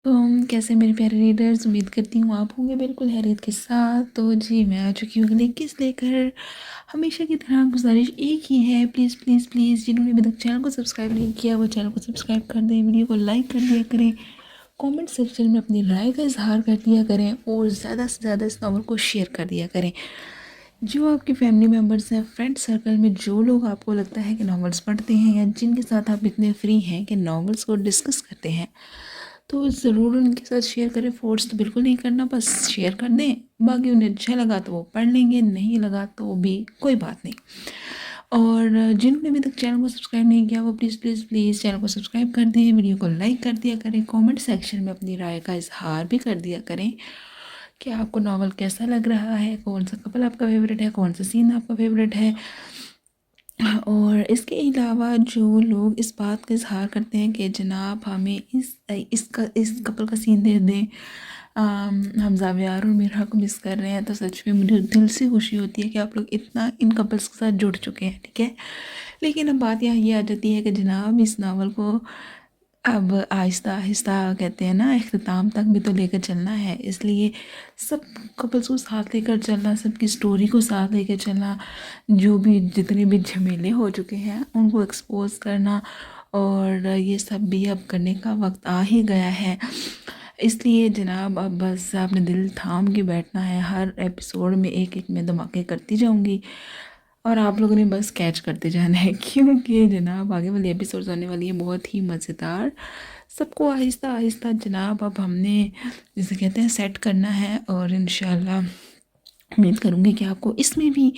تو کیسے میرے پیارے ریڈرز، امید کرتی ہوں آپ ہوں گے بالکل خیریت کے ساتھ۔ تو جی میں آ چکی ہوں اگلی کس لے کر۔ ہمیشہ کی طرح گزارش ایک ہی ہے، پلیز پلیز پلیز جنہوں نے ابھی تک چینل کو سبسکرائب نہیں کیا وہ چینل کو سبسکرائب کر دیں، ویڈیو کو لائک کر دیا کریں، کامنٹ سیکشن میں اپنی رائے کا اظہار کر دیا کریں اور زیادہ سے زیادہ اس ناول کو شیئر کر دیا کریں۔ جو آپ کی فیملی ممبرس ہیں، فرینڈ سرکل میں جو لوگ آپ کو لگتا ہے کہ ناولز پڑھتے ہیں یا جن کے ساتھ آپ اتنے فری ہیں کہ ناولز کو ڈسکس کرتے ہیں، تو ضرور ان کے ساتھ شیئر کریں۔ فورس تو بالکل نہیں کرنا، بس شیئر کر دیں، باقی انہیں اچھا لگا تو وہ پڑھ لیں گے، نہیں لگا تو بھی کوئی بات نہیں۔ اور جنہوں نے ابھی تک چینل کو سبسکرائب نہیں کیا وہ پلیز پلیز پلیز چینل کو سبسکرائب کر دیں، ویڈیو کو لائک کر دیا کریں، کامنٹ سیکشن میں اپنی رائے کا اظہار بھی کر دیا کریں کہ آپ کو ناول کیسا لگ رہا ہے، کون سا کپل آپ کا فیوریٹ ہے، کون سا سین آپ کا فیوریٹ ہے۔ اور اس کے علاوہ جو لوگ اس بات کا اظہار کرتے ہیں کہ جناب ہمیں اس کپل کا سین دے دیں، ہم زاویار اور میرا کو مس کر رہے ہیں، تو سچ میں مجھے دل سے خوشی ہوتی ہے کہ آپ لوگ اتنا ان کپلس کے ساتھ جڑ چکے ہیں، ٹھیک ہے۔ لیکن اب بات یہاں یہ آ جاتی ہے کہ جناب اس ناول کو اب آہستہ آہستہ کہتے ہیں نا، اختتام تک بھی تو لے کر چلنا ہے، اس لیے سب کپلس کو ساتھ لے کر چلنا، سب کی سٹوری کو ساتھ لے کے چلنا، جو بھی جتنے بھی جھمیلے ہو چکے ہیں ان کو ایکسپوز کرنا، اور یہ سب بھی اب کرنے کا وقت آ ہی گیا ہے۔ اس لیے جناب اب بس آپ نے دل تھام کے بیٹھنا ہے، ہر ایپیسوڈ میں ایک ایک میں دھماکے کرتی جاؤں گی اور آپ لوگوں نے بس کیچ کرتے جانا ہے، کیونکہ جناب آگے والی ایپیسوڈز آنے والی ہے بہت ہی مزیدار۔ سب کو آہستہ آہستہ جناب اب ہم نے جسے کہتے ہیں سیٹ کرنا ہے، اور انشاءاللہ امید کروں گی کہ آپ کو اس میں بھی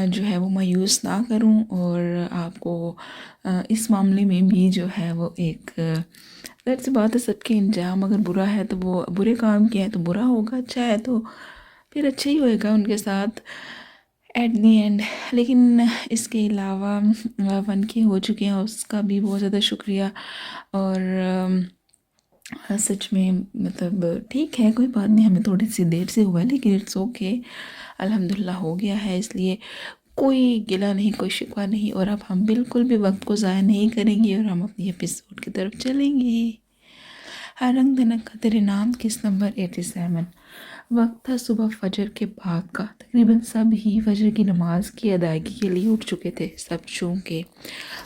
جو ہے وہ مایوس نہ کروں، اور آپ کو اس معاملے میں بھی جو ہے وہ ایک ظاہر سی بات ہے، سب کے انجام اگر برا ہے تو وہ برے کام کیا ہے تو برا ہوگا، اچھا ہے تو پھر اچھا ہی ہوئے گا ان کے ساتھ ایٹ دی اینڈ۔ لیکن اس کے علاوہ ون کے ہو چکے ہیں اس کا بھی بہت زیادہ شکریہ، اور سچ میں مطلب ٹھیک ہے، کوئی بات نہیں، ہمیں تھوڑی سی دیر سے ہوا ہے لیکن اٹس اوکے، الحمدللہ ہو گیا ہے، اس لیے کوئی گلہ نہیں، کوئی شکوہ نہیں، اور اب ہم بالکل بھی وقت کو ضائع نہیں کریں گے اور ہم اپنی ایپیسوڈ کی طرف چلیں گے۔ ہر رنگ دھنک کا تیرے نام کس نمبر 87۔ وقت تھا صبح فجر کے بعد کا، تقریباً سب ہی فجر کی نماز کی ادائیگی کے لیے اٹھ چکے تھے، سب چونکہ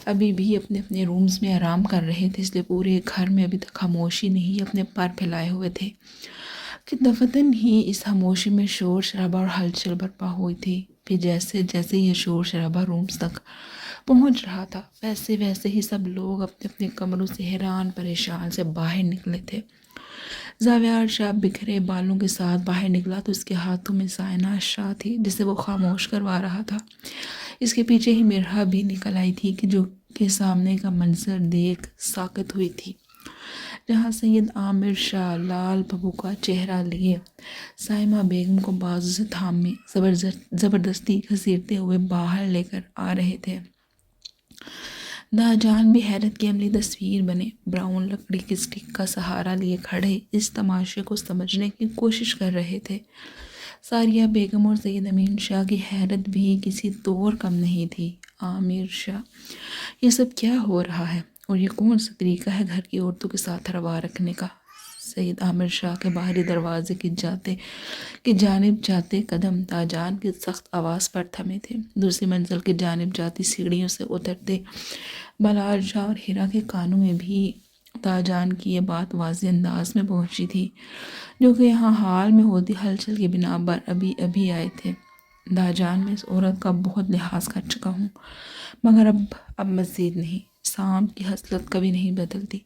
ابھی بھی اپنے اپنے رومز میں آرام کر رہے تھے، اس لیے پورے گھر میں ابھی تک خاموشی نہیں اپنے پر پھیلائے ہوئے تھے کہ دفتن ہی اس خاموشی میں شور شرابہ اور ہلچل برپا ہوئی تھی۔ پھر جیسے جیسے یہ شور شرابہ رومز تک پہنچ رہا تھا، ویسے ویسے ہی سب لوگ اپنے اپنے کمروں سے حیران پریشان سے باہر نکلے تھے۔ زاویار شاہ بکھرے بالوں کے ساتھ باہر نکلا تو اس کے ہاتھوں میں سائنہ شاہ تھی جسے وہ خاموش کروا رہا تھا۔ اس کے پیچھے ہی مرحا بھی نکل آئی تھی کہ جو کے سامنے کا منظر دیکھ ساکت ہوئی تھی، جہاں سید عامر شاہ لال ببو کا چہرہ لیے سائمہ بیگم کو بازو سے تھامے زبردستی گھسیٹتے ہوئے باہر لے کر آ رہے تھے۔ دا جان بھی حیرت کی عملی تصویر بنے، براؤن لکڑی کے سٹک کا سہارا لیے کھڑے اس تماشے کو سمجھنے کی کوشش کر رہے تھے۔ ساریہ بیگم اور سید امین شاہ کی حیرت بھی کسی طور کم نہیں تھی۔ عامر شاہ، یہ سب کیا ہو رہا ہے، اور یہ کون سا طریقہ ہے گھر کی عورتوں کے ساتھ روا رکھنے کا؟ سید عامر شاہ کے باہری دروازے کی جانب جاتے قدم تاجان کی سخت آواز پر تھمے تھے۔ دوسری منزل کی جانب جاتی سیڑھیوں سے اترتے بلال شاہ اور ہیرا کے کانوں میں بھی تاجان کی یہ بات واضح انداز میں پہنچی تھی، جو کہ یہاں حال میں ہوتی ہلچل کی بنا پر ابھی ابھی آئے تھے۔ تاجان، میں اس عورت کا بہت لحاظ کر چکا ہوں، مگر اب مزید نہیں۔ سام کی حسرت کبھی نہیں بدلتی۔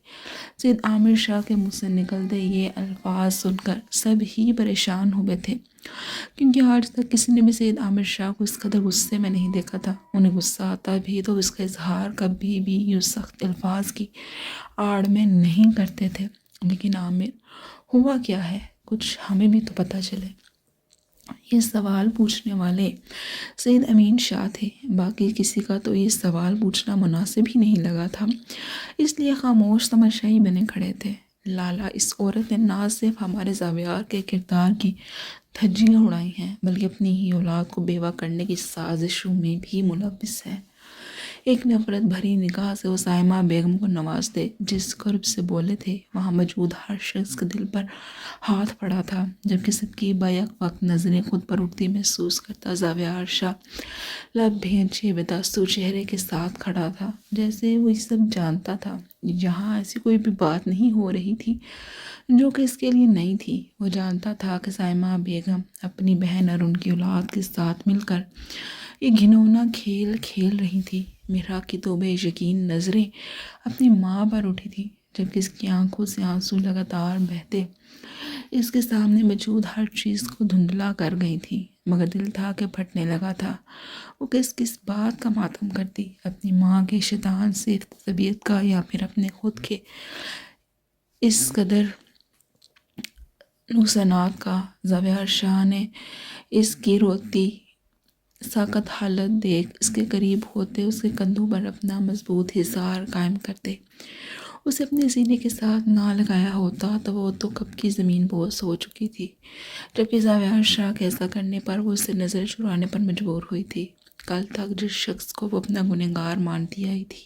سید عامر شاہ کے منہ سے نکلتے یہ الفاظ سن کر سب ہی پریشان ہوئے تھے، کیونکہ آج تک کسی نے بھی سید عامر شاہ کو اس قدر غصے میں نہیں دیکھا تھا۔ انہیں غصہ آتا بھی تو اس کا اظہار کبھی بھی یوں سخت الفاظ کی آڑ میں نہیں کرتے تھے۔ لیکن عامر، ہوا کیا ہے، کچھ ہمیں بھی تو پتہ چلے۔ یہ سوال پوچھنے والے سید امین شاہ تھے، باقی کسی کا تو یہ سوال پوچھنا مناسب ہی نہیں لگا تھا، اس لیے خاموش تماشائی بنے کھڑے تھے۔ لالا، اس عورت نے نہ صرف ہمارے زاویار کے کردار کی دھجیاں اڑائی ہیں، بلکہ اپنی ہی اولاد کو بیوہ کرنے کی سازشوں میں بھی ملوث ہے۔ ایک نفرت بھری نگاہ سے وہ صائمہ بیگم کو نوازتے، جس قرب سے بولے تھے وہاں موجود ہر شخص کے دل پر ہاتھ پڑا تھا، جبکہ سب کی بیک وقت نظریں خود پر اٹھتی محسوس کرتا زاویہ عرشہ لب بھینچے بے تاثر چہرے کے ساتھ کھڑا تھا، جیسے وہ یہ سب جانتا تھا۔ یہاں ایسی کوئی بھی بات نہیں ہو رہی تھی جو کہ اس کے لیے نہیں تھی۔ وہ جانتا تھا کہ صائمہ بیگم اپنی بہن اور ان کی اولاد کے ساتھ مل کر یہ گھنونا کھیل کھیل رہی تھی۔ میرا کی تو بے یقین نظریں اپنی ماں پر اٹھی تھی، جبکہ اس کی آنکھوں سے آنسو لگاتار بہتے اس کے سامنے موجود ہر چیز کو دھندلا کر گئی تھی، مگر دل تھا کہ پھٹنے لگا تھا۔ وہ کس بات کا ماتم کرتی، اپنی ماں کے شیطان سے طبیعت کا، یا پھر اپنے خود کے اس قدر نقصانات کا۔ زاویہ عرشہ نے اس کی روتی ساکت حالت دیکھ اس کے قریب ہوتے اس کے کندھوں پر اپنا مضبوط حصار قائم کرتے اسے اپنے سینے کے ساتھ نہ لگایا ہوتا تو وہ تو کب کی زمین بوس ہو چکی تھی، جبکہ زاویہ عرشہ کے ایسا کرنے پر وہ اس سے نظر چرانے پر مجبور ہوئی تھی۔ کل تک جس شخص کو وہ اپنا گنہگار مانتی آئی تھی،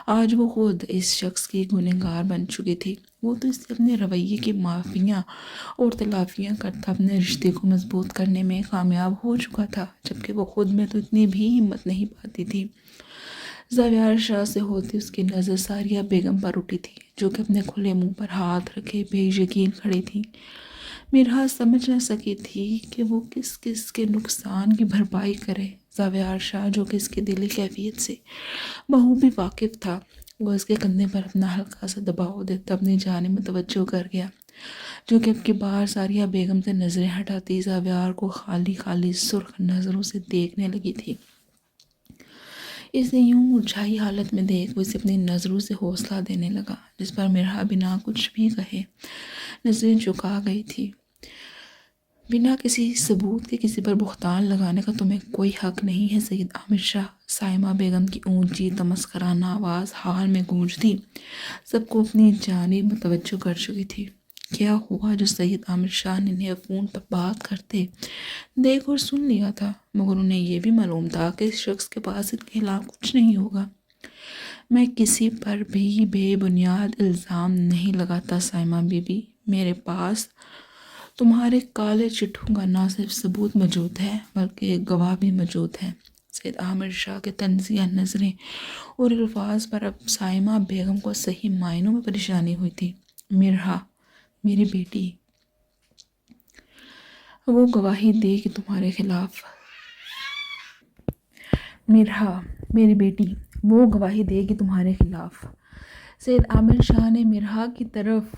آج وہ خود اس شخص کی گنہگار بن چکی تھی۔ وہ تو اس سے اپنے رویے کی معافیاں اور تلافیاں کرتا اپنے رشتے کو مضبوط کرنے میں کامیاب ہو چکا تھا، جبکہ وہ خود میں تو اتنی بھی ہمت نہیں پاتی تھی۔ زاویہ عرشہ سے ہوتی اس کی نظر ساریہ بیگم پر اٹھی تھی، جو کہ اپنے کھلے منہ پر ہاتھ رکھے بے یقین کھڑی تھی۔ میرا سمجھ نہ سکی تھی کہ وہ کس کے نقصان کی بھرپائی کرے۔ زاویہ عرشہ جو کہ اس کی دلی کیفیت سے بخوبی واقف تھا، وہ اس کے کندھے پر اپنا ہلکا سا دباؤ دیتا اپنی جانب متوجہ کر گیا، جو کہ اب کی بار ساریہ بیگم سے نظریں ہٹاتی زاویہ کو خالی خالی سرخ نظروں سے دیکھنے لگی تھی۔ اسے یوں مرجھائی حالت میں دیکھ وہ اسے اپنی نظروں سے حوصلہ دینے لگا، جس پر میرا بنا کچھ بھی کہے نظریں جھکا گئی تھی۔ بنا کسی ثبوت کے کسی پر بہتان لگانے کا تمہیں کوئی حق نہیں ہے سید عامر شاہ۔ صائمہ بیگم کی اونچی تمسخرانہ آواز حال میں گونجتی سب کو اپنی جانب متوجہ کر چکی تھی۔ کیا ہوا جو سید عامر شاہ نے انہیں فون پر بات کرتے دیکھ اور سن لیا تھا، مگر انہیں یہ بھی معلوم تھا کہ اس شخص کے پاس ان کے خلاف کچھ نہیں ہوگا۔ میں کسی پر بھی بے بنیاد الزام نہیں لگاتا صائمہ بی بی، میرے پاس تمہارے کالے چٹھوں کا نہ صرف ثبوت موجود ہے بلکہ ایک گواہ بھی موجود ہے۔ سید عامر شاہ کے طنزیہ نظریں اور الفاظ پر اب صائمہ بیگم کو صحیح معنوں میں پریشانی ہوئی تھی۔ مرحا میری بیٹی، وہ گواہی دے کہ تمہارے خلاف مرحا میری بیٹی، وہ گواہی دے کہ تمہارے خلاف۔ سید عامر شاہ نے مرحا کی طرف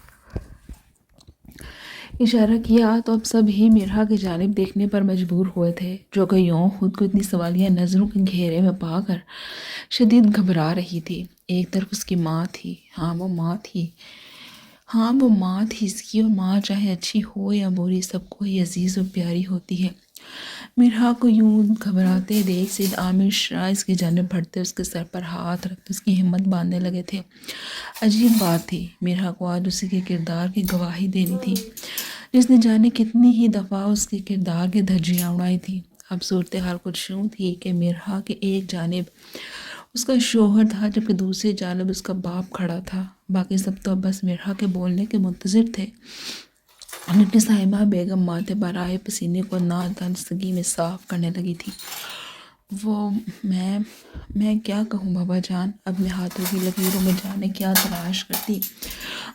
اشارہ کیا تو اب سب ہی مرحا کی جانب دیکھنے پر مجبور ہوئے تھے، جو کہ یوں خود کو اتنی سوالیہ نظروں کے گھیرے میں پا کر شدید گھبرا رہی تھی۔ ایک طرف اس کی ماں تھی، ہاں وہ ماں تھی اس کی، اور ماں چاہے اچھی ہو یا بری سب کو ہی عزیز و پیاری ہوتی ہے۔ مرحا کو یوں گھبراتے دیکھ سید عامر شاہ اس کی جانب بڑھتے اس کے سر پر ہاتھ رکھتے اس کی ہمت باندھنے لگے تھے۔ عجیب بات تھی، مرحا کو آج اسی کے کردار کی گواہی دینی تھی جس نے جانے کتنی ہی دفعہ اس کے کردار کی دھجیاں اڑائی تھی۔ اب صورتحال کچھ یوں تھی کہ مرحا کے ایک جانب اس کا شوہر تھا، جبکہ دوسری جانب اس کا باپ کھڑا تھا۔ باقی سب تو اب بس مرحا کے بولنے کے منتظر تھے، جبکہ صائمہ بیگم ماتھے پر آئے پسینے کو نادانستگی میں صاف کرنے لگی تھی۔ وہ میں کیا کہوں بابا جان، اپنے ہاتھوں کی لکیروں میں جانے کیا تلاش کرتی۔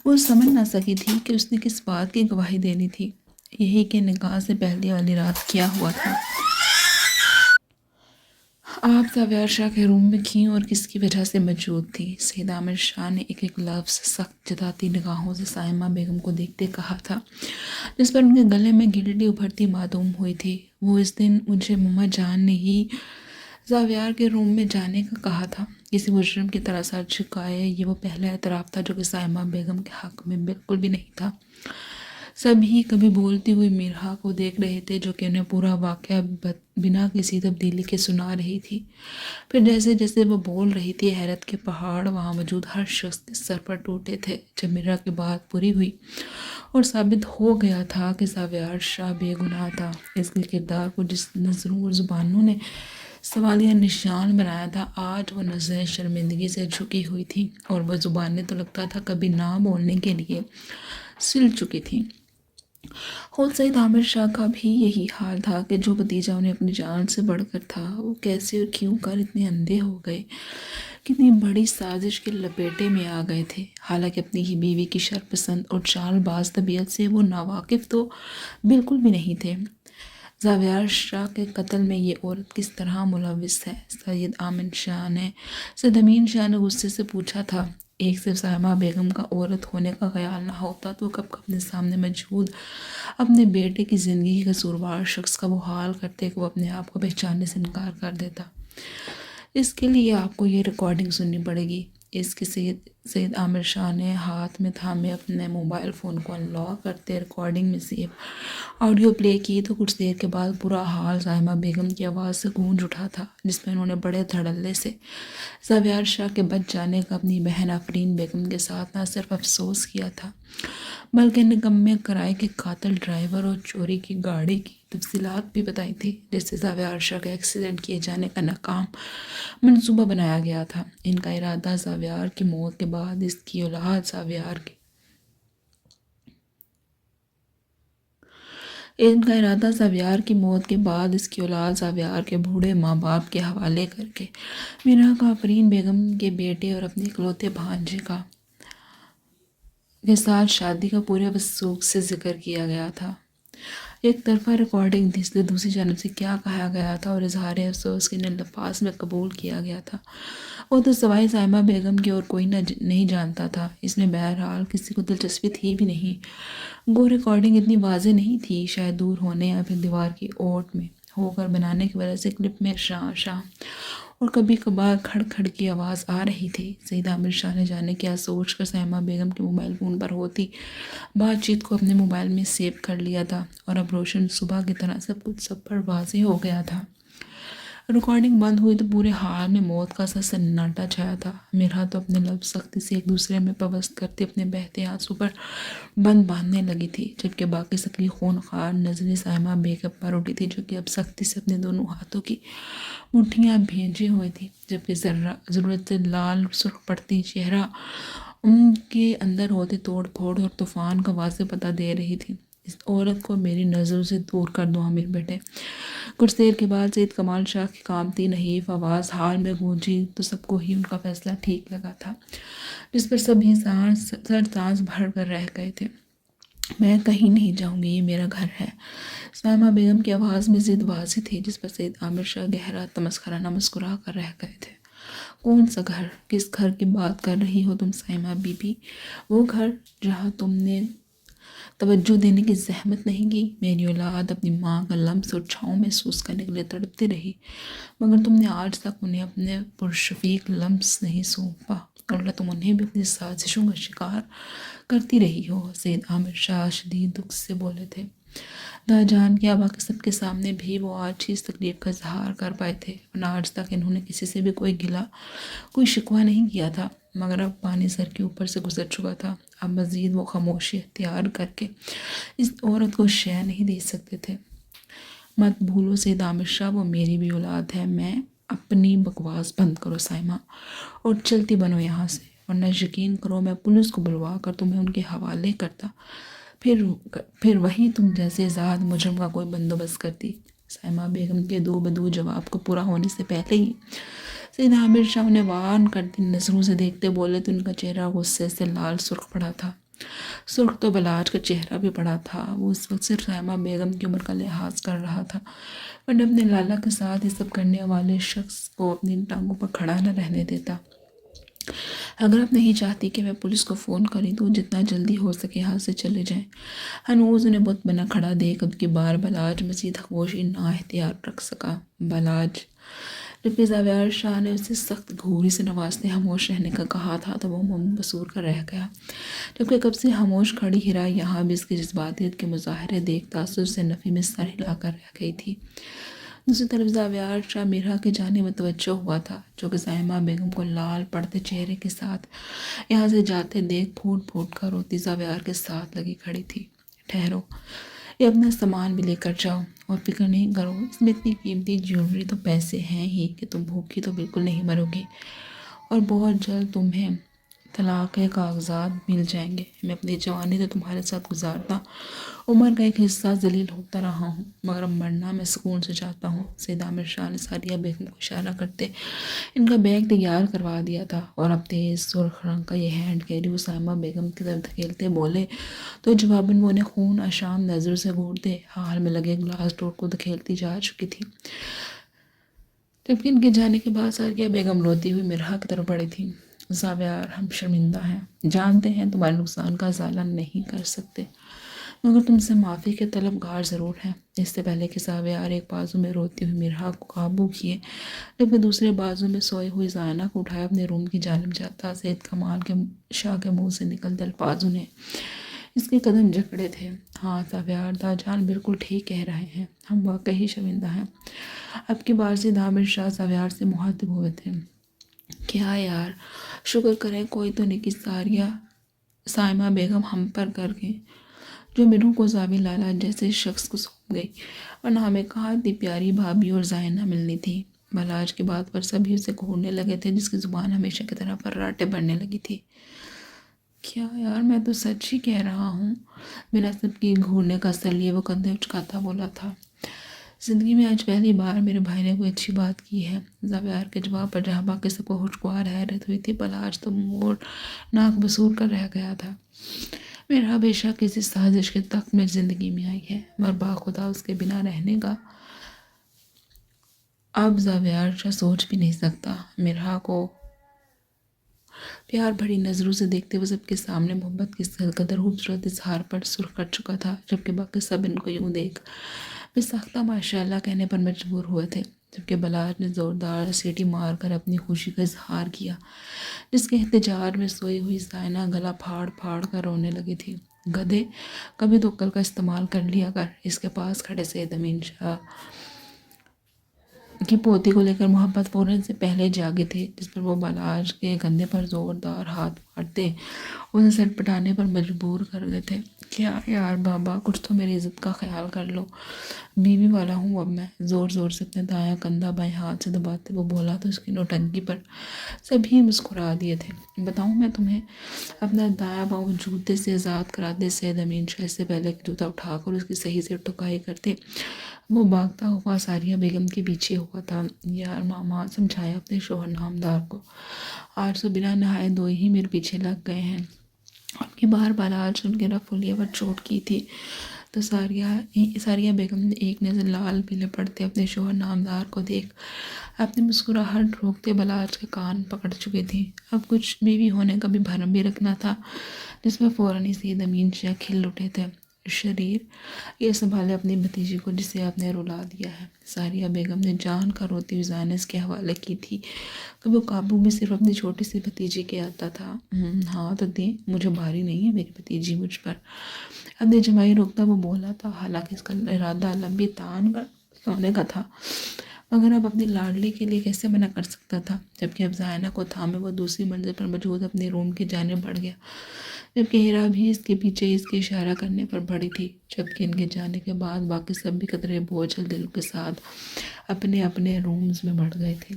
وہ سمجھ نہ سکی تھی کہ اس نے کس بات کی گواہی دینی تھی، یہی کہ نکاح سے پہلے والی رات کیا ہوا تھا۔ آپ زاویہ عرشہ کے روم میں تھیں اور کس کی وجہ سے موجود تھی؟ سید عامر شاہ نے ایک ایک لفظ سخت جتاتی نگاہوں سے صائمہ بیگم کو دیکھتے کہا تھا، جس پر ان کے گلے میں گلٹی ابھرتی معلوم ہوئی تھی۔ وہ اس دن مجھے مما جان نے ہی زاویہ کے روم میں جانے کا کہا تھا، کسی مجرم کی طرح سر جھکائے۔ یہ وہ پہلا اعتراف تھا جو کہ صائمہ بیگم کے حق میں بالکل بھی نہیں تھا۔ سب ہی کبھی بولتی ہوئی مرحا کو دیکھ رہے تھے، جو کہ انہیں پورا واقعہ بنا کسی تبدیلی کے سنا رہی تھی۔ پھر جیسے جیسے وہ بول رہی تھی، حیرت کے پہاڑ وہاں موجود ہر شخص کے سر پر ٹوٹے تھے۔ جب مرحا کی بات پوری ہوئی اور ثابت ہو گیا تھا کہ زاویہ عرشہ بے گناہ تھا، اس کے کردار کو جس نظروں اور زبانوں نے سوالیہ نشان بنایا تھا، آج وہ نظریں شرمندگی سے جھکی ہوئی تھیں اور وہ زبانیں تو لگتا تھا کبھی نہ بولنے کے لیے سل چکی تھیں۔ خود سید عامر شاہ کا بھی یہی حال تھا کہ جو بھتیجا انہیں اپنی جان سے بڑھ کر تھا، وہ کیسے اور کیوں کر اتنے اندھے ہو گئے، کتنی بڑی سازش کے لپیٹے میں آ گئے تھے۔ حالانکہ اپنی ہی بیوی کی شرپسند اور چال باز طبیعت سے وہ ناواقف تو بالکل بھی نہیں تھے۔ زاویار شاہ کے قتل میں یہ عورت کس طرح ملوث ہے؟ سید امین شاہ نے غصے سے پوچھا تھا۔ ایک صرف صائمہ بیگم کا عورت ہونے کا خیال نہ ہوتا تو کب اپنے سامنے موجود اپنے بیٹے کی زندگی کے قصوروار شخص کا وہ حال کرتے کہ وہ اپنے آپ کو پہچاننے سے انکار کر دیتا۔ اس کے لیے آپ کو یہ ریکارڈنگ سننی پڑے گی۔ اس کے سید عامر شاہ نے ہاتھ میں تھامے اپنے موبائل فون کو انلاک کرتے ریکارڈنگ میں سے آڈیو پلے کی تو کچھ دیر کے بعد برا حال صائمہ بیگم کی آواز سے گونج اٹھا تھا، جس میں انہوں نے بڑے دھڑلے سے زاویار شاہ کے بچ جانے کا اپنی بہن آفرین بیگم کے ساتھ نہ صرف افسوس کیا تھا بلکہ نکمے کرائے کے قاتل ڈرائیور اور چوری کی گاڑی کی تفصیلات بھی بتائی تھی، جیسے زاویار شاہ کا ایکسیڈنٹ کیے جانے کا ناکام منصوبہ بنایا گیا تھا۔ ان کا ارادہ زاویار کی موت کے بعد اس کی اولاد زاویار کے بوڑھے ماں باپ کے حوالے کر کے میرا کا آفرین بیگم کے بیٹے اور اپنے اکلوتے بھانجے کے ساتھ شادی کا پورے وثوق سے ذکر کیا گیا تھا۔ ایک طرفہ ریکارڈنگ تھی، اس لیے دوسری جانب سے کیا کہا گیا تھا اور اظہار افسوس کے الفاظ میں قبول کیا گیا تھا، وہ تو سوائے صائمہ بیگم کے اور کوئی نہیں جانتا تھا۔ اس میں بہرحال کسی کو دلچسپی تھی بھی نہیں۔ گو ریکارڈنگ اتنی واضح نہیں تھی، شاید دور ہونے یا پھر دیوار کی اوٹ میں ہو کر بنانے کی وجہ سے کلپ میں شاں شاں اور کبھی کبھار کھڑ کھڑ کی آواز آ رہی تھی۔ سید عامر شاہ نے جانے کیا سوچ کر صائمہ بیگم کے موبائل فون پر ہوتی بات چیت کو اپنے موبائل میں سیو کر لیا تھا اور اب روشن صبح کی طرح سب کچھ سب پر واضح ہو گیا تھا۔ ریکارڈنگ بند ہوئی تو پورے حال میں موت کا سا سناٹا چھایا تھا۔ میرا تو اپنے لفظ سختی سے ایک دوسرے میں پیوست کرتے اپنے بہتے آنسوں پر بند باندھنے لگی تھی، جبکہ باقی سکری خونخوار نظریں صائمہ بیگم پر اٹھی تھی، جو کہ اب سختی سے اپنے دونوں ہاتھوں کی مٹھیاں بھیجے ہوئے تھی، جبکہ ضرورت سے لال سرخ پڑتی چہرہ ان کے اندر ہوتے توڑ پھوڑ اور طوفان کا واضح پتہ دے رہی تھی۔ اس عورت کو میری نظروں سے دور کر دو عامر بیٹے۔ کچھ دیر کے بعد سید کمال شاہ کی کامتی نحیف آواز حال میں گونجی تو سب کو ہی ان کا فیصلہ ٹھیک لگا تھا، جس پر سب ہی سانس بھر کر رہ گئے تھے۔ میں کہیں نہیں جاؤں گی، یہ میرا گھر ہے۔ صائمہ بیگم کی آواز میں ضد واضح تھی، جس پر سید عامر شاہ گہرا تمسخرانہ مسکرا کر رہ گئے تھے۔ کون سا گھر؟ کس گھر کی بات کر رہی ہو تم صائمہ بی بی؟ وہ گھر جہاں تم نے توجہ دینے کی زحمت نہیں کی۔ میری اولاد اپنی ماں کا لمس اور چھاؤں محسوس کرنے کے لیے تڑپتی رہی، مگر تم نے آج تک انہیں اپنے پرشفیق لمس نہیں سونپا، الٹا تم انہیں بھی اپنی سازشوں کا شکار کرتی رہی ہو۔ سید عامر شاہ شدید دکھ سے بولے تھے۔ جان کیا باقی سب کے سامنے بھی وہ آج ہی اس تکلیف کا اظہار کر پائے تھے، ورنہ آج تک انہوں نے کسی سے بھی کوئی گلہ کوئی شکوہ نہیں کیا تھا، مگر اب پانی سر کے اوپر سے گزر چکا تھا۔ اب مزید وہ خاموشی اختیار کر کے اس عورت کو شے نہیں دے سکتے تھے۔ مت بھولو سید عامر شاہ، وہ میری بھی اولاد ہے۔ میں اپنی بکواس بند کرو صائمہ اور چلتی بنو یہاں سے، ورنہ یقین کرو میں پولیس کو بلوا کر تمہیں ان کے حوالے کرتا، پھر وہی تم جیسے ذات مجرم کا کوئی بندوبست کرتی۔ صائمہ بیگم کے دو بدو جواب کو پورا ہونے سے پہلے ہی سید عامر شاہ انہیں وان کرتی نظروں سے دیکھتے بولے تو ان کا چہرہ غصے سے لال سرخ پڑا تھا۔ سرخ تو بلاج کا چہرہ بھی پڑا تھا۔ وہ اس وقت صرف صائمہ بیگم کی عمر کا لحاظ کر رہا تھا، ورنہ اپنے لالا کے ساتھ یہ سب کرنے والے شخص کو اپنی ٹانگوں پر کھڑا نہ رہنے دیتا۔ اگر آپ نہیں چاہتی کہ میں پولیس کو فون کری تو جتنا جلدی ہو سکے یہاں سے چلے جائیں۔ ہنوز انہیں بت بنا کھڑا دیکھ اب کی بار بلاج مزید خاموشی نہ اختیار رکھ سکا۔ بلاج، جبکہ زاویار شاہ نے اسے سخت گھوری سے نوازتے خاموش رہنے کا کہا تھا تو وہ منبسور کر رہ گیا، جبکہ کب سے خاموش کھڑی ہیرا یہاں بھی اس کی جذباتیت کے مظاہرے دیکھ تاثر سے نفی میں سر ہلا کر رہ گئی تھی۔ دوسری طرف زاویار شاہ میرا کے جانے متوجہ ہوا تھا، جو کہ صائمہ بیگم کو لال پڑتے چہرے کے ساتھ یہاں سے جاتے دیکھ پھوٹ پھوٹ کر روتی زاویار کے ساتھ لگی کھڑی تھی۔ ٹھہرو، یہ اپنا سامان بھی لے کر جاؤ اور فکر نہیں کرو، اس میں اتنی قیمتی جیولری تو پیسے ہیں ہی کہ تم بھوکی تو بالکل نہیں مرو گی، اور بہت جلد تمہیں طلاق کے کاغذات مل جائیں گے۔ میں اپنی جوانی تو تمہارے ساتھ گزارتا، عمر کا ایک حصہ ذلیل ہوتا رہا ہوں، مگر اب مرنا میں سکون سے چاہتا ہوں۔ سید عامر شاہ نے سعدیہ بیگم کو اشارہ کرتے ان کا بیگ تیار کروا دیا تھا، اور اب تیز سرخ رنگ کا یہ ہینڈ کیری وہ سائمہ بیگم کی طرف دھکیلتے بولے تو جواباً وہ انہیں خون آشام نظر سے گھورتے ہال میں لگے گلاس ڈور کو دھکیلتی جا چکی تھی، جبکہ ان کے جانے کے بعد سعدیہ بیگم روتی ہوئی مرحا کی طرف بڑھی تھی۔ زاویار، ہم شرمندہ ہیں، جانتے ہیں تمہارے نقصان کا ازالہ نہیں کر سکتے، مگر تم سے معافی کے طلبگار ضرور ہیں۔ اس سے پہلے کہ زاویار ایک بازو میں روتی ہوئی مرحا کو قابو کیے، جبکہ دوسرے بازو میں سوئی ہوئی زائنہ کو اٹھائے اپنے روم کی جانب جاتا، سید کمال کے شاہ کے منہ سے نکلتے الفاظ نے اس کے قدم جکڑے تھے۔ ہاں زاویار جان بالکل ٹھیک کہہ رہے ہیں، ہم واقعی شرمندہ ہیں۔ اب کی بار سید عامر شاہ زاویار سے مخاطب ہوئے تھے۔ کیا یار، شکر کریں کوئی تو نکی سائمہ بیگم ہم پر کر گئی، جو مرہو کو زاوی لالا جیسے شخص کو سونپ گئی، ورنہ ہمیں کہاں اتنی پیاری بھابھی اور زائنہ ملنی تھی۔ بلاج کی بات پر سبھی اسے گھورنے لگے تھے، جس کی زبان ہمیشہ کی طرح پراٹے بھرنے لگی تھی۔ کیا یار، میں تو سچ ہی کہہ رہا ہوں، بنا سب کی گھورنے کا اثر لیے وہ کندھے اچکاتا بولا تھا۔ زندگی میں آج پہلی بار میرے بھائی نے کوئی اچھی بات کی ہے۔ زاویار کے جواب پر جہاں باقی سب کو خوشگوار حیرت ہوئی تھی، بلاج تو مور ناک بسور کر رہ گیا تھا۔ میرا بے شک کسی سازش کے تخت میں زندگی میں آئی ہے، مگر باخدا اس کے بنا رہنے کا اب زاویار شاہ سوچ بھی نہیں سکتا۔ مرحا کو پیار بھری نظروں سے دیکھتے وہ سب کے سامنے محبت کی قدر خوبصورت اظہار پر سرخ کر چکا تھا، جبکہ باقی سب ان کو یوں دیکھ بے ساختہ ماشاءاللہ کہنے پر مجبور ہوئے تھے، جبکہ بلاج نے زوردار سیٹی مار کر اپنی خوشی کا اظہار کیا، جس کے احتجاج میں سوئی ہوئی زائنہ گلا پھاڑ پھاڑ کر رونے لگی تھی۔ گدھے، کبھی تو عقل کا استعمال کر لیا کر۔ اس کے پاس کھڑے سید امین شاہ کی پوتی کو لے کر محبت فوراً سے پہلے جاگے تھے، جس پر وہ بلاج کے کندھے پر زوردار ہاتھ مارتے اسے سٹ پٹانے پر مجبور کر گئے تھے۔ کیا یار بابا، کچھ تو میری عزت کا خیال کر لو، بیوی والا ہوں اب میں۔ زور زور سے اپنے دایاں کندھا بائیں ہاتھ سے دباتے وہ بولا تو اس کی نوٹنکی پر سبھی مسکرا دیے تھے۔ بتاؤں میں تمہیں، اپنا دایاں پاؤں جوتے سے آزاد کراتے سید امین شاہ اس سے پہلے کہ جوتا اٹھا کر اس کی صحیح سے ٹکائی کرتے، وہ بھاگتا ہوا سعدیہ بیگم کے پیچھے ہوا تھا۔ یار ماما، سمجھایا اپنے شوہر نامدار کو، آج تو بنا نہائے دھوئے ہی میرے پیچھے لگ گئے ہیں۔ اب کی بار بلاج ان کے رفلیے پر چوٹ کی تھی تو سعدیہ بیگم نے ایک نظر لال پیلے پڑتے اپنے شوہر نامدار کو دیکھ اپنی مسکراہٹ روکتے بلاج کے کان پکڑ چکی تھی۔ اب کچھ بیوی ہونے کا بھی بھرم بھی رکھنا تھا، جس میں فوراً ہی سید امین شاہ کھل اٹھے تھے۔ شریر، یہ سنبھالے اپنی بھتیجی کو جسے آپ نے رلا دیا ہے۔ سعدیہ بیگم نے جان کا روتی ہوئی زائنس کے حوالے کی تھی کہ وہ قابو میں صرف اپنی چھوٹی سی بھتیجی کے آتا تھا۔ ہاں تو دیں، مجھے بھاری نہیں ہے میری بھتیجی مجھ پر۔ اپنے جمائی روکتا وہ بولا تھا، حالانکہ اس کا ارادہ لمبی تان کر سونے کا تھا، مگر اب اپنی لاڈلی کے لیے کیسے منع کر سکتا تھا۔ جبکہ اب زائنہ کو تھامے وہ دوسری منزل پر موجود اپنے روم کی جانب بڑھ گیا، جبکہ ہیرا بھی اس کے پیچھے اس کے اشارہ کرنے پر بڑھی تھی۔ جبکہ ان کے جانے کے بعد باقی سب بھی قدرے بوجھل دل کے ساتھ اپنے اپنے رومز میں بڑھ گئے تھے،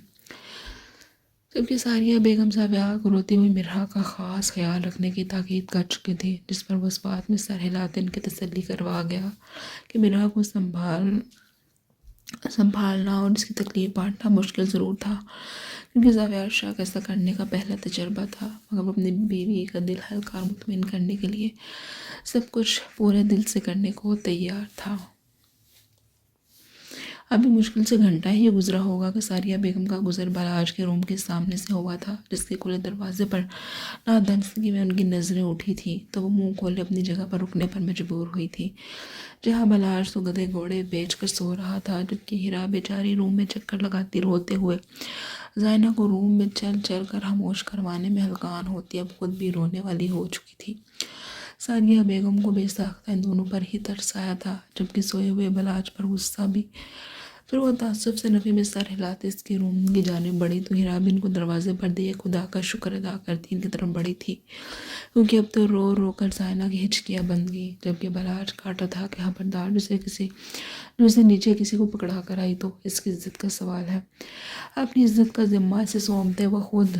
جبکہ سعدیہ بیگم زاویار کو روتی ہوئی مرحا کا خاص خیال رکھنے کی تاکید کر چکی تھی، جس پر وہ اس بات میں سر ہلاتے ان کی تسلی کروا گیا کہ مرحا کو سنبھالنا اور اس کی تکلیف بانٹنا مشکل ضرور تھا، کیونکہ زاویار شاہ کا ایسا کرنے کا پہلا تجربہ تھا، مگر وہ اپنی بیوی کا دل ہلکا اور مطمئن کرنے کے لیے سب کچھ پورے دل سے کرنے کو تیار تھا۔ ابھی مشکل سے گھنٹہ ہی گزرا ہوگا کہ سعدیہ بیگم کا گزر بلاج کے روم کے سامنے سے ہوا تھا، جس کے کھلے دروازے پر نادانستگی میں ان کی نظریں اٹھی تھیں تو وہ منہ کھولے اپنی جگہ پر رکنے پر مجبور ہوئی تھی، جہاں بلاج تو گدھے گھوڑے بیچ کر سو رہا تھا، جبکہ ہیرا بیچاری روم میں چکر لگاتی روتے ہوئے زائنہ کو روم میں چل چل کر خاموش کروانے میں ہلکان ہوتی اب خود بھی رونے والی ہو چکی تھی۔ سعدیہ بیگم کو بے ساختہ ان دونوں پر ہی ترس آیا تھا، جبکہ سوئے ہوئے بلاج پر غصہ بھی پھر وہ تعصب سے نفی میں سر ہلاتے اس کے روم کی جانب بڑھی تو ہیرا بھی ان کو دروازے پر دیے خدا کا شکر ادا کرتی ان کی طرف بڑھی تھی، کیونکہ اب تو رو رو کر زائنہ کی ہچکیاں بند گئی، جبکہ بلاج کاٹا تھا کہ خبردار جسے نیچے کسی کو پکڑا کر آئی تو اس کی عزت کا سوال ہے۔ اپنی عزت کا ذمہ سے سونپتے وہ خود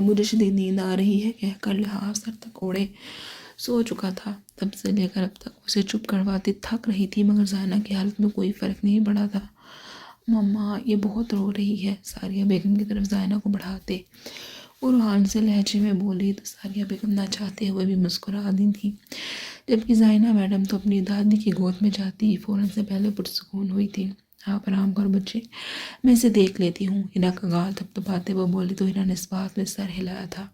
مجھے شدید نیند آ رہی ہے کہہ کر لحاظ سر تک اوڑے سو چکا تھا۔ تب سے لے کر اب تک اسے چپ کرواتی تھک رہی تھی، مگر زائنہ کی حالت میں کوئی فرق نہیں پڑا تھا۔ مما یہ بہت رو رہی ہے، ساریہ بیگم کی طرف زائنہ کو بڑھاتے اور روحان سے لہجے میں بولی تو ساریہ بیگم نہ چاہتے ہوئے بھی مسکرا دی تھی، جبکہ زائنہ میڈم تو اپنی دادی کی گود میں جاتی فوراً سے پہلے پرسکون ہوئی تھی۔ آپ آرام کرو بچے، میں اسے دیکھ لیتی ہوں۔ ہیرا کا گال تھپتھپاتے وہ بولی تو ہیرا نے اس بات میں سر ہلایا تھا،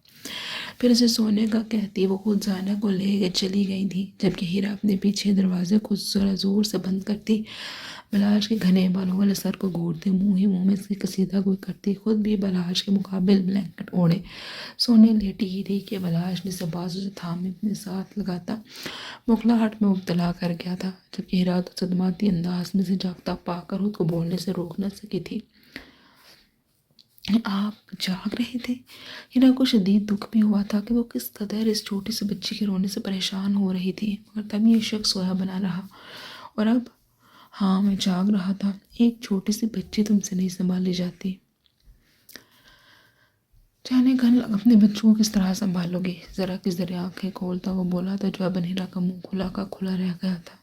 پھر اسے سونے کا کہتی وہ خود زائنہ کو لے کے چلی گئی تھی، جبکہ ہیرا اپنے پیچھے دروازے کو ذرا زور سے بند کرتی بلاش کے گھنے بالوں والے سر کو گھورتے منہ ہی منہ میں اس کی قصیدہ گوئی کرتی، خود بھی بلاش کے مقابل بلینکٹ اوڑھے سونے لیٹی ہی رہی کہ بلاش نے اسے بازو سے تھامے اپنے ساتھ لگاتا بخلاہٹ میں مبتلا کر گیا تھا، جبکہ ہیرا تو صدماتی انداز میں سے جاگتا پا کر خود کو بولنے سے روک نہ سکی تھی۔ آپ جاگ رہے تھے؟ ہیرا کو شدید دکھ بھی ہوا تھا کہ وہ کس قدر اس چھوٹی سی بچی کے رونے سے پریشان ہو رہی تھی، مگر تب یہ شخص سویا بنا رہا۔ اور اب ہاں میں جاگ رہا تھا، ایک چھوٹی سی بچی تم سے نہیں سنبھالی جاتی، جانے کل اپنے بچوں کو کس طرح سنبھالو گی؟ ذرا کی ذرا آنکھیں کھولتا وہ بولا تو جواباً ہیرا کا منہ کھلا کا کھلا رہ گیا تھا۔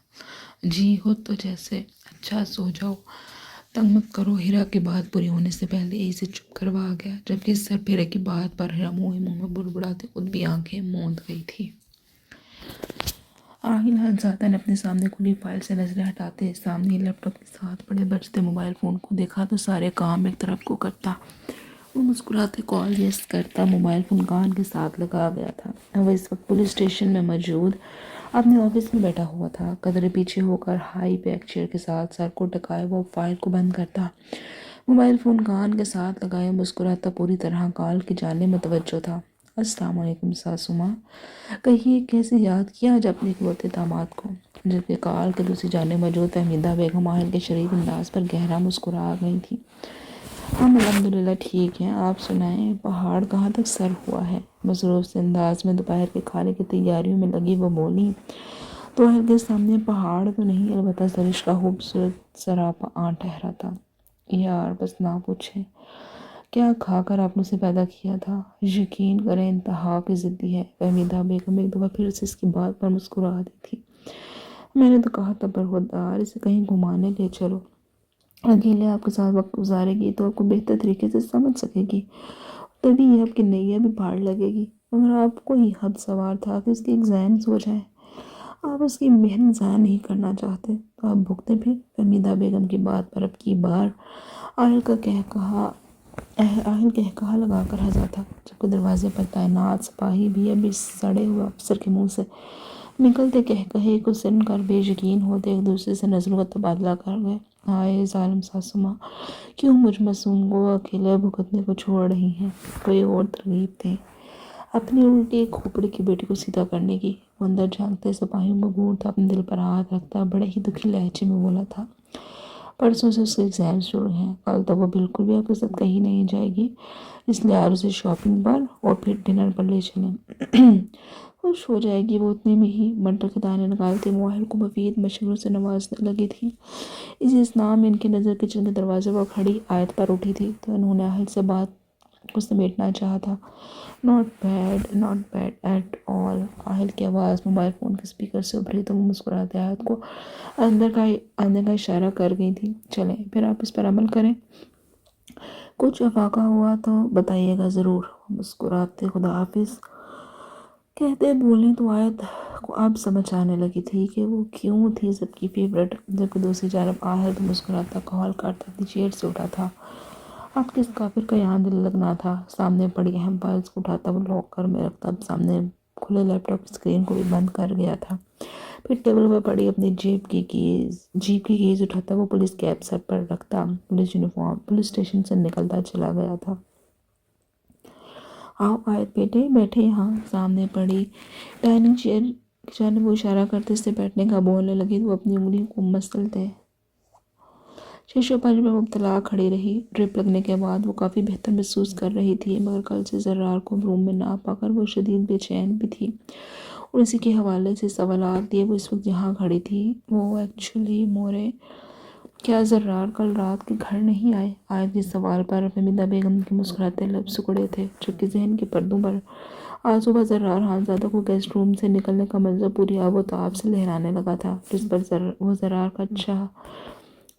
جی ہو تو جیسے، اچھا سو جاؤ، تنگ مت کرو۔ ہیرا کی بات پوری ہونے سے پہلے اسے چپ کروا گیا، جبکہ سر پھیرے کی بات پر ہیرا منہ ہی منہ میں بڑبڑاتے خود بھی آنکھیں موند گئی تھی۔ آہل حادثات نے اپنے سامنے کھلی فائل سے نظریں ہٹاتے سامنے لیپ ٹاپ کے ساتھ بڑے بجتے موبائل فون کو دیکھا تو سارے کام ایک طرف کو کرتا وہ مسکراتے کال یس کرتا موبائل فون کان کے ساتھ لگا گیا تھا۔ وہ اس وقت پولیس اسٹیشن میں موجود اپنے آفس میں بیٹھا ہوا تھا، قدرے پیچھے ہو کر ہائی بیک چیئر کے ساتھ سر کو ٹکائے وہ فائل کو بند کرتا، موبائل فون کان کے ساتھ لگائے مسکراتا پوری طرح کال کی جانب متوجہ تھا۔ السلام علیکم ساسو ماں، کہیے کیسے یاد کیا آج اپنے اکلوتے داماد کو؟ جبکہ کال کے دوسری جانب موجود فہمیدہ بیگم آہل کے شریف انداز پر گہرا مسکرا گئی تھی۔ ہم الحمدللہ ٹھیک ہیں، آپ سنائیں پہاڑ کہاں تک سر ہوا ہے؟ مصروف سے انداز میں دوپہر کے کھانے کی تیاریوں میں لگی وہ بولی تو اہل کے سامنے پہاڑ تو نہیں، البتہ سرش کا خوبصورت سراپا آن ٹھہرا تھا۔ یار بس نہ پوچھیں، کیا کھا کر آپ نے اسے پیدا کیا تھا؟ یقین کریں انتہا کی ضدی ہے۔ فہمیدہ بیگم ایک دفعہ پھر سے اس کی بات پر مسکرا دی تھی۔ میں نے تو کہا تھا برخوردار اسے کہیں گھمانے لے چلو، اکیلے آپ کے ساتھ وقت گزارے گی تو آپ کو بہتر طریقے سے سمجھ سکے گی، تبھی یہ آپ کی نیا بھی پھاڑ لگے گی، مگر آپ کو یہ حد سوار تھا کہ اس کی ایک ذہن سو جائے، آپ اس کی محنت ضائع نہیں کرنا چاہتے تو آپ بھگتے پھر۔ فہمیدہ بیگم کی بات پر اب کی بار آہل کہا لگا کر ہنسا تھا، جبکہ دروازے پر تعینات سپاہی بھی اب اس سڑے ہوئے افسر کے منہ سے نکلتے کہے کو سن کر بے یقین ہوتے ایک دوسرے سے نظروں کا تبادلہ کر گئے۔ ہائے ظالم ساسو ماں، کیوں مجھ معصوم کو اکیلے بھگتنے کو چھوڑ رہی ہیں؟ کوئی اور ترغیب دیں اپنی الٹی کھوپڑی کی بیٹی کو سیدھا کرنے کی۔ وہ اندر جھانکتے سپاہیوں کو گھورتا اپنے دل پر ہاتھ رکھتا بڑے ہی دکھی لہجے میں بولا تھا، پرسوں سے اس کے ایگزام شروع ہیں، کل تک وہ بالکل بھی آپ کے ساتھ کہیں نہیں جائے گی، اس لیے آج اسے شاپنگ پر اور پھر ڈنر پر لے چلیں۔ خوش ہو جائے گی وہ اتنے میں ہی مٹر کے دانے نکالتے ماہر کو مفید مشوروں سے نوازنے لگی تھی۔ اسی اسنا میں ان کی نظر کچن کے دروازے پر کھڑی آیت پر اٹھی تھی تو انہوں نے آہل سے بات کو سمیٹنا چاہا تھا۔ Not bad at all. Aahil کی آواز موبائل فون کے اسپیکر سے ابھری تو وہ مسکراتے آیت کو اندر کا اشارہ کر گئی تھی۔ چلیں پھر آپ اس پر عمل کریں، کچھ افاقہ ہوا تو بتائیے گا ضرور۔ مسکراتے خدا حافظ کہتے بولیں تو آیت کو اب سمجھ آنے لگی تھی کہ وہ کیوں تھی سب کی فیورٹ، جبکہ دوسری جانب آہل تو مسکراتا کال کرتا اپنی چیئر سے اٹھا تھا۔ اب کس کافر کا یہاں دل لگنا تھا؟ سامنے پڑی اہم فائلز کو اٹھاتا وہ لاکر میں رکھتا، اب سامنے کھلے لیپ ٹاپ کی اسکرین کو بھی بند کر گیا تھا، پھر ٹیبل پر پڑی اپنی جیب کی کیز اٹھاتا وہ پولیس کیپ سر پر رکھتا پولیس یونیفارم پولیس اسٹیشن سے نکلتا چلا گیا تھا۔ آؤ آیت بیٹے بیٹھے یہاں۔ سامنے پڑی ڈائننگ چیئر کی جانب وہ اشارہ کرتے سے بیٹھنے کا بولنے لگی تو وہ اپنی انگلیوں کو مسلتے شیشو پنج میں مبتلا کھڑی رہی۔ ڈرپ لگنے کے بعد وہ کافی بہتر محسوس کر رہی تھی، مگر کل سے زرار کو روم میں نہ پا کر وہ شدید بے چین بھی تھی، اور اسی کے حوالے سے سوالات لیے وہ اس وقت جہاں کھڑی تھی۔ وہ ایکچولی مورے، کیا زرار کل رات کے گھر نہیں آئے؟ آیت کے سوال پر فہمیدہ بیگم کے مسکراتے لب سکڑے تھے، جبکہ ذہن کے پردوں پر آج صبح زرار خانزادہ کو گیسٹ روم سے نکلنے کا منظر پوری آب و تاب سے لہرانے لگا تھا، جس پر وہ زرار کا اچھا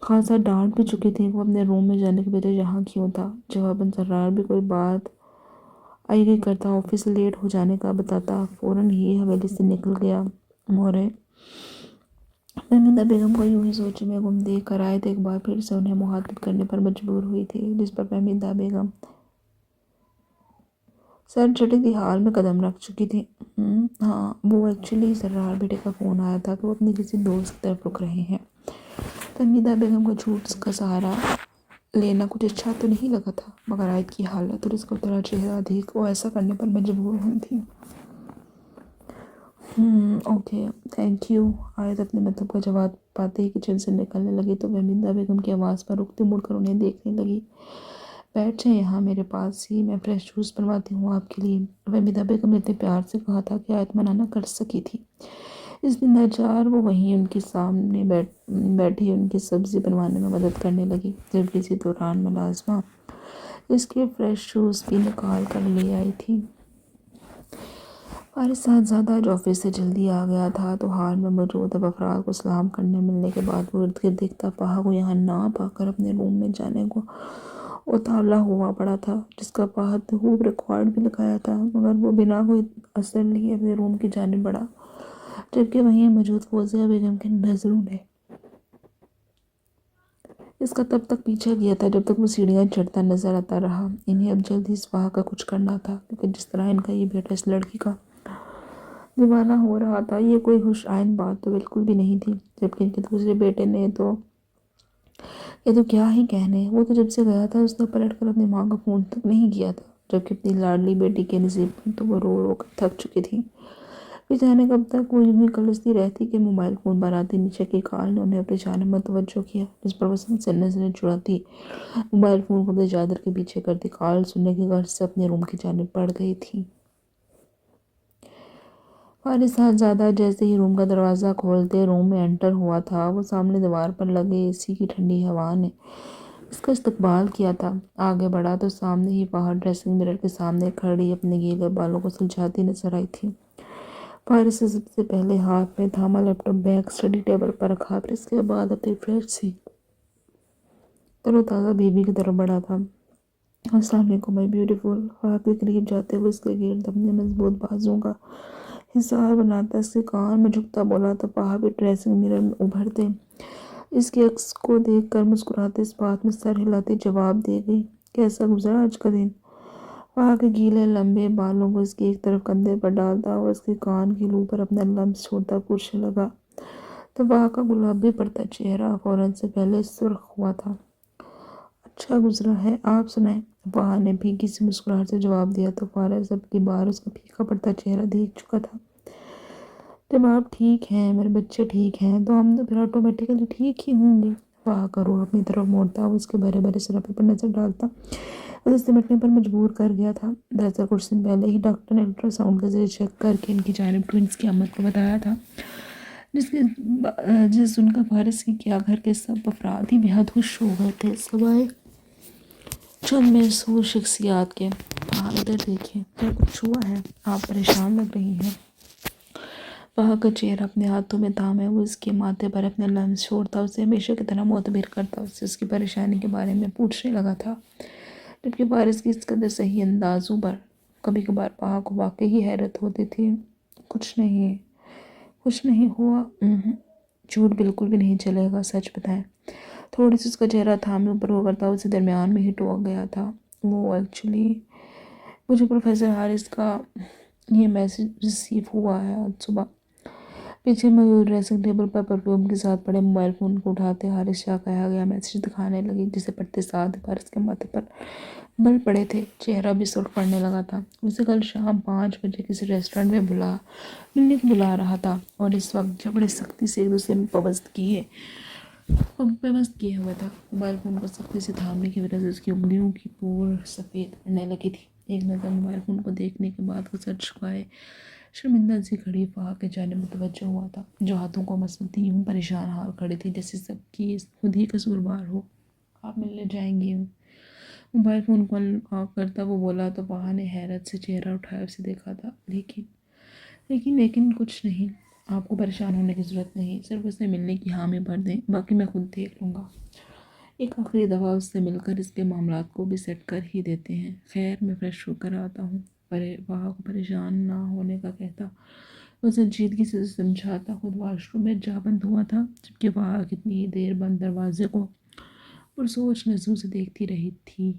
خاصا ڈانٹ بھی چکی تھی۔ وہ اپنے روم میں جانے کے بجائے یہاں کیوں تھا؟ جواباً زرار بھی کوئی بات آئی گئی کرتا، آفس سے لیٹ ہو جانے کا بتاتا، فوراً ہی حویلی سے نکل گیا۔ مورے فہمیدہ بیگم کو یوں ہی سوچ میں گم دیکھ کر آیت ایک بار پھر سے انہیں مخاطب کرنے پر مجبور ہوئی تھی، جس پر فہمیدہ بیگم سر چٹتی حال میں قدم رکھ چکی تھی۔ ہاں، وہ ایکچولی زرار بیٹے کا فون آیا تھا کہ وہ اپنے کسی دوست کی طرف رک رہے ہیں۔ فہمیدہ بیگم کو جھوٹ کا سہارا لینا کچھ اچھا تو نہیں لگا تھا، مگر آیت کی حالت اور اس کا اترا چہرہ دیکھ وہ ایسا کرنے پر مجبور ہوئی تھی۔ Okay, thank you. آیت اپنے مطلب کا جواب پاتے ہی کچن سے نکلنے لگی تو فہمیدہ بیگم کی آواز پر رکتے مڑ کر انہیں دیکھنے لگی۔ بیٹھ جائیں یہاں میرے پاس ہی، میں فریش جوس بنواتی ہوں آپ کے لیے۔ فہمیدہ بیگم نے اتنے پیار سے کہا تھا کہ آیت منع نہ کر سکی تھی، اس لیے ناچار وہ وہیں ان کے سامنے بیٹھی ان کی سبزی بنوانے میں مدد کرنے لگی، جبکہ اسی دوران ملازمہ اس کے فریش جوس بھی نکال کر لے آئی تھی۔ فارس صاحبزادہ آج آفس سے جلدی آ گیا تھا تو حال میں موجود اب افراد کو سلام کرنے ملنے کے بعد وہ ارد گرد دیکھتا پہا کو یہاں نہ پا کر اپنے روم میں جانے کو اتاولا ہوا پڑا تھا، جس کا پاہا خوب ریکارڈ بھی لگایا تھا، مگر وہ بنا کوئی اثر لیے اپنے روم کی جانب بڑھا، جبکہ وہیں موجود فوزیہ بیگم کی نظروں نے اس کا تب تک پیچھا کیا تھا جب تک وہ سیڑھیاں چڑھتا نظر آتا رہا۔ انہیں اب جلد ہی اس پہا کا کچھ کرنا تھا، کیونکہ جس طرح ان کا یہ بیٹا اس لڑکی کا دیوانہ ہو رہا تھا، یہ کوئی خوش آئند بات تو بالکل بھی نہیں تھی، جبکہ ان کے دوسرے بیٹے نے تو یہ تو کیا ہی کہنے، وہ تو جب سے گیا تھا اس نے پلٹ کر اپنی ماں کا فون تک نہیں کیا تھا، جبکہ اپنی لاڈلی بیٹی کے نصیب پر تو وہ رو رو کر تھک چکی تھی۔ پھر جانے کب تک وہ یوں ہی کلستی رہتی کہ موبائل فون پر آتی نیچے کی کال نے انہیں اپنی جانب متوجہ کیا، جس پر وہ سن سے نظریں چڑھاتی موبائل فون کو اپنے چادر کے پیچھے کرتی کال سننے کی غرض سے اپنے روم کی جانب بڑھ گئی تھی۔ فارس صاحبزادہ جیسے ہی روم کا دروازہ کھولتے روم میں انٹر ہوا تھا، وہ سامنے دیوار پر لگے اے سی کی ٹھنڈی ہوا نے اس کا استقبال کیا تھا۔ آگے بڑھا تو سامنے ہی باہر ڈریسنگ مرر کے سامنے کھڑی اپنے گیلے بالوں کو سلجھاتی نظر آئی تھی۔ فارس نے سب سے پہلے ہاتھ میں تھاما لیپ ٹاپ بیگ اسٹڈی ٹیبل پر رکھا، پھر اس کے بعد اپنی فریش سی تر و تازہ بیوی کی طرف بڑھا تھا۔ السلام علیکم مائی بیوٹیفل۔ خواہ کے قریب جاتے ہوئے اس کے گرد اپنے مضبوط بازوؤں کا حصار بناتا اس کے کان میں جھکتا بولا تو پہا بھی ڈریسنگ مرر میں ابھرتے اس کے عکس کو دیکھ کر مسکراتے اس بات میں سر ہلاتی جواب دے گئی، کیسا گزرا آج کا دن؟ پہا کے گیلے لمبے بالوں کو اس کی ایک طرف کندھے پر ڈالتا اور اس کے کان کی لو پر اپنا لمس چھوڑتا پوچھنے لگا تو پہا کا گلابی پڑتا چہرہ فوراً سے پہلے سرخ ہوا تھا۔ اچھا گزرا ہے، آپ سنائیں؟ پہا نے پھیکی سی مسکراہٹ سے جواب دیا تو فارس اب کی بار اس کا پھیکا پڑتا چہرہ دیکھ چکا تھا۔ جب آپ ٹھیک ہیں، میرے بچے ٹھیک ہیں، تو ہم تو پھر آٹومیٹکلی ٹھیک ہی ہوں گے۔ پہا کا رخ اپنی طرف موڑتا اور اس کے بھرے بھرے سراپے پر نظر ڈالتا اسے سمٹنے پر مجبور کر گیا تھا۔ دراصل کچھ دن پہلے ہی ڈاکٹر نے الٹرا ساؤنڈ کے ذریعے چیک کر کے ان کی جانب ٹوئنس کی آمد کو بتایا تھا، جسے سن کر فارس کی کیا گھر کے سب افراد ہی بے حد خوش ہو گئے تھے، سوائے چند محظوظ شخصیات کے۔ پہا ادھر دیکھیں، کیا کچھ ہوا ہے؟ آپ پریشان لگ رہی ہیں۔ پہا کا چہرہ اپنے ہاتھوں میں تھامے وہ اس کے ماتھے پر اپنے لمس چھوڑتا اسے ہمیشہ کی طرح معتبر کرتا اس کی پریشانی کے بارے میں پوچھنے لگا تھا، جبکہ فارس کی اس قدر صحیح اندازوں پر کبھی کبھار پہا کو واقعی حیرت ہوتی تھی۔ کچھ نہیں ہوا۔ جھوٹ بالکل بھی نہیں چلے گا، سچ بتائیں۔ تھوڑی سی اس کا چہرہ تھامے اوپر ہو کرتا اسے درمیان میں ہی ٹوک گیا تھا۔ وہ ایکچولی مجھے پروفیسر حارث کا یہ میسج ریسیو ہوا ہے آج صبح۔ پیچھے میں ڈریسنگ ٹیبل پر پرفیوم کے ساتھ پڑے موبائل فون کو اٹھاتے حارث شاہ کہا گیا میسج دکھانے لگی، جسے پڑھتے ساتھ حارث کے ماتھے پر بل پڑے تھے، چہرہ بھی سرخ پڑنے لگا تھا۔ اسے کل شام 5 بجے کسی ریسٹورینٹ میں ملنے کو بلا رہا تھا، اور اس وقت جب بڑی سختی سے ایک دوسرے میں پیوست کیے ہوئے تھا۔ موبائل فون کو سختی سے تھامنے کی وجہ سے اس کی انگلیوں کی پور سفید پڑنے لگی تھی۔ ایک نظر موبائل فون کو دیکھنے کے بعد وہ سر جھکائے شرمندہ سی کھڑی فہا کی جانب متوجہ ہوا تھا، جو ہاتھوں کو مسلتی یوں پریشان حال کھڑی تھی جیسے سب کی خود ہی قصوروار ہو۔ آپ ملنے جائیں گی؟ موبائل فون کو آف کرتا وہ بولا تو فہا نے حیرت سے چہرہ اٹھایا اسے دیکھا تھا۔ لیکن کچھ نہیں، آپ کو پریشان ہونے کی ضرورت نہیں، صرف اسے ملنے کی حامی بھر دیں، باقی میں خود دیکھ لوں گا۔ ایک آخری دفعہ اس سے مل کر اس کے معاملات کو بھی سیٹ کر ہی دیتے ہیں۔ خیر میں فریش ہو کر آتا ہوں، فہا کو پریشان نہ ہونے کا کہتا، وہ سنجیدگی سے سمجھاتا خود واش روم میں جا بند ہوا تھا، جبکہ فہا کتنی دیر بند دروازے کو پرسوچ نظروں سے دیکھتی رہی تھی۔